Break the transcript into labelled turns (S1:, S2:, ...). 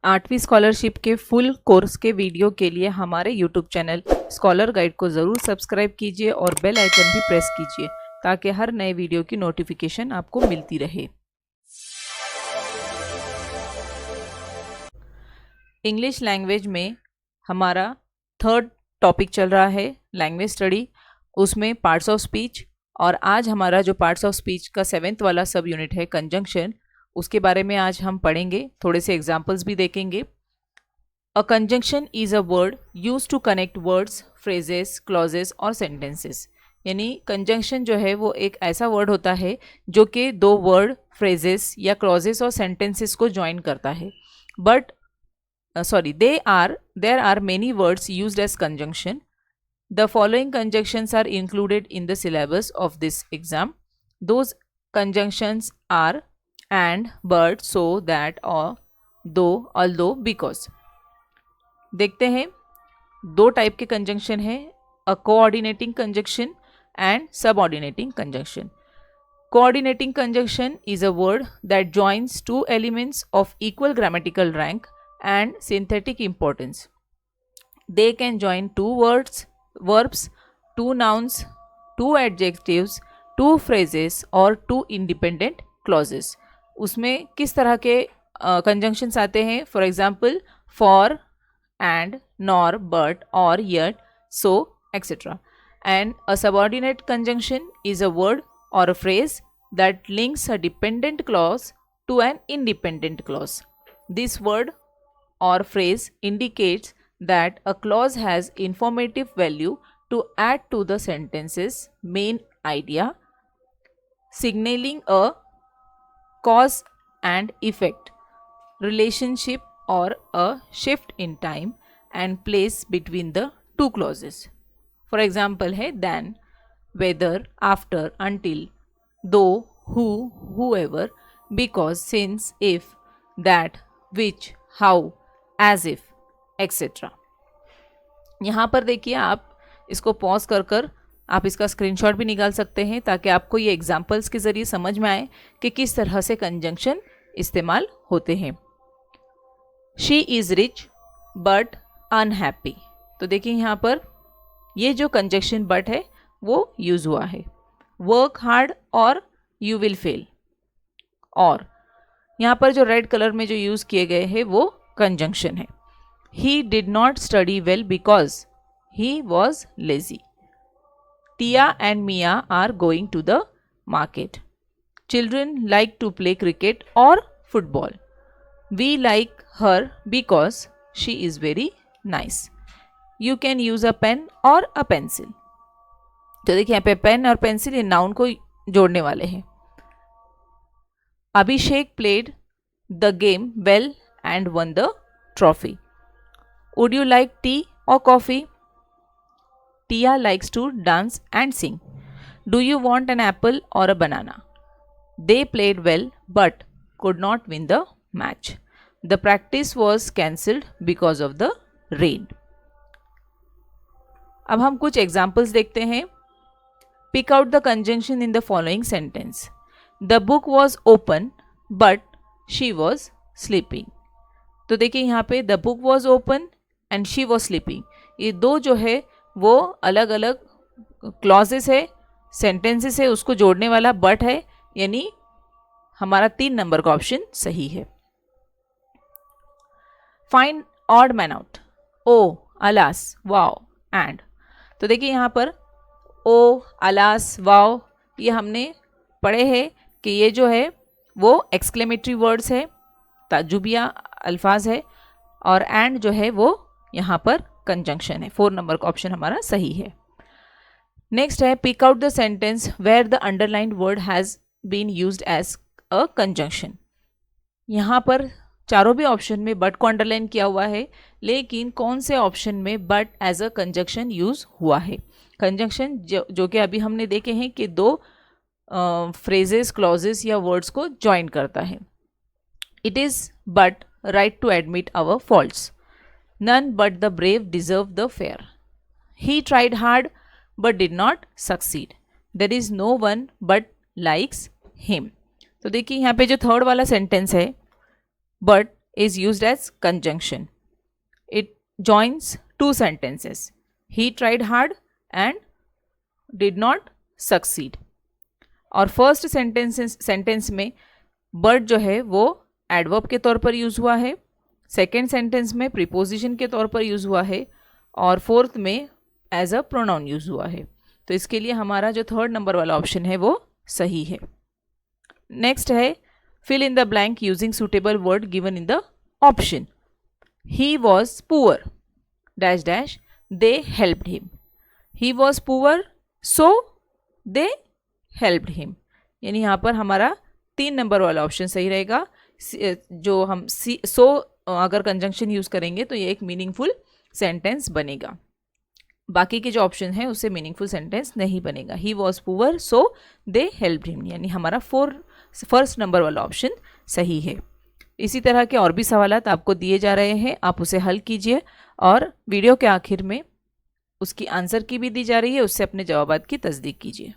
S1: 8वीं स्कॉलरशिप के full course के वीडियो के लिए हमारे यूट्यूब चैनल स्कॉलर गाइड को ज़रूर सब्सक्राइब कीजिए और बेल आइकन भी प्रेस कीजिए ताकि हर नए वीडियो की नोटिफिकेशन आपको मिलती रहे। इंग्लिश लैंग्वेज में हमारा 3rd टॉपिक चल रहा है लैंग्वेज स्टडी, उसमें पार्ट्स ऑफ स्पीच, और आज हमारा जो पार्ट्स ऑफ स्पीच का 7th वाला सब यूनिट है कंजंक्शन, उसके बारे में आज हम पढ़ेंगे। थोड़े से एग्जाम्पल्स भी देखेंगे। A conjunction is a word use to connect words, phrases, clauses और सेंटेंसेस। यानी कंजंक्शन जो है वो एक ऐसा वर्ड होता है जो कि दो वर्ड, फ्रेजेस या क्लॉजेस और सेंटेंसेस को ज्वाइन करता है। But there are many words used as conjunction. The following conjunctions are included in the syllabus of this exam. Those conjunctions are and, but, so, that, or, though, although, because. देखते हैं, दो type के conjunction है, अ coordinating conjunction and subordinating conjunction. Coordinating conjunction is a word that joins two elements of equal grammatical rank and synthetic importance. They can join two words, verbs, two nouns, two adjectives, two phrases और two independent clauses. उसमें किस तरह के conjunctions आते हैं? For example, for, and, nor, but, or, yet, so, etc. And a subordinate conjunction is a word or a phrase that links a dependent clause to an independent clause. This word or phrase indicates that a clause has informative value to add to the sentence's main idea, signaling a cause and effect relationship or a shift in time and place between the two clauses. For example है than, whether, after, until, though, who, whoever, because, since, if, that, which, how, as if, etc. यहाँ पर देखिए, आप इसको pause कर आप इसका screenshot भी निकाल सकते हैं ताकि आपको ये एग्जाम्पल्स के ज़रिए समझ में आए कि किस तरह से कंजंक्शन इस्तेमाल होते हैं. She is rich but unhappy. तो देखिए यहाँ पर ये जो कंजंक्शन बट है वो यूज़ हुआ है. वर्क हार्ड और यू विल फेल. और यहाँ पर जो रेड कलर में जो यूज़ किए गए हैं वो कंजंक्शन है. He did not study well because he was lazy. Tia and Mia are going to the market. Children like to play cricket और football. We like her because she is very nice. You can use a pen और a pencil. तो देखिए यहाँ पे pen और pencil in noun को जोड़ने वाले हैं. Abhishek played the game well and won the trophy. Would you like tea और coffee? Tia likes to dance and sing. Do you want an apple और a banana? They played well but could not win the match. The practice was cancelled because of the rain. अब हम कुछ examples देखते हैं. Pick out the conjunction in the following sentence. The book was open but she was sleeping. तो देखिए यहाँ पे the book was open and she was sleeping, ये दो जो है वो अलग अलग क्लॉजेस है, सेंटेंसेस है, उसको जोड़ने वाला बट है, यानी हमारा 3 नंबर का ऑप्शन सही है. Find odd man out. Oh, alas, wow, and. तो देखिए यहाँ पर ओ, अलास, वाओ ये हमने पढ़े हैं कि ये जो है वो एक्सक्लेमेटरी वर्ड्स है, ताजुबिया अल्फाज है, और एंड जो है वो यहाँ पर कंजंक्शन है. 4 नंबर का ऑप्शन हमारा सही है. नेक्स्ट है pick out the sentence where the underlined word has been used as a conjunction. यहाँ पर चारों भी ऑप्शन में बट को अंडरलाइन किया हुआ है, लेकिन कौन से ऑप्शन में but as a conjunction use हुआ है? कंजंक्शन जो कि अभी हमने देखे हैं कि दो फ्रेजेस, क्लॉजेस या वर्ड्स को ज्वाइन करता है. It is but right to admit our faults. None but the brave deserve the fair. He tried hard but did not succeed. There is no one but likes him. तो देखिए यहाँ पे जो 3rd वाला sentence है but is used as conjunction. It joins two sentences. He tried hard and did not succeed. और first sentence में but जो है वो एडवर्ब के तौर पर यूज़ हुआ है, सेकेंड सेंटेंस में प्रीपोजिशन के तौर पर यूज़ हुआ है और फोर्थ में एज अ प्रोनाउन यूज़ हुआ है. तो इसके लिए हमारा जो थर्ड नंबर वाला ऑप्शन है वो सही है. नेक्स्ट है fill in the blank using suitable word given in the option. He was poor dash dash they helped him. He was poor so they helped him. यानी यहाँ पर हमारा 3 नंबर वाला ऑप्शन सही रहेगा. जो हम सो अगर कंजंक्शन यूज़ करेंगे तो ये एक मीनिंगफुल सेंटेंस बनेगा. बाकी के जो ऑप्शन है उससे मीनिंगफुल सेंटेंस नहीं बनेगा. ही was poor so they helped him, यानी हमारा फर्स्ट नंबर वाला ऑप्शन सही है. इसी तरह के और भी सवालात आपको दिए जा रहे हैं, आप उसे हल कीजिए और वीडियो के आखिर में उसकी आंसर की भी दी जा रही है, उससे अपने जवाबात की तस्दीक कीजिए.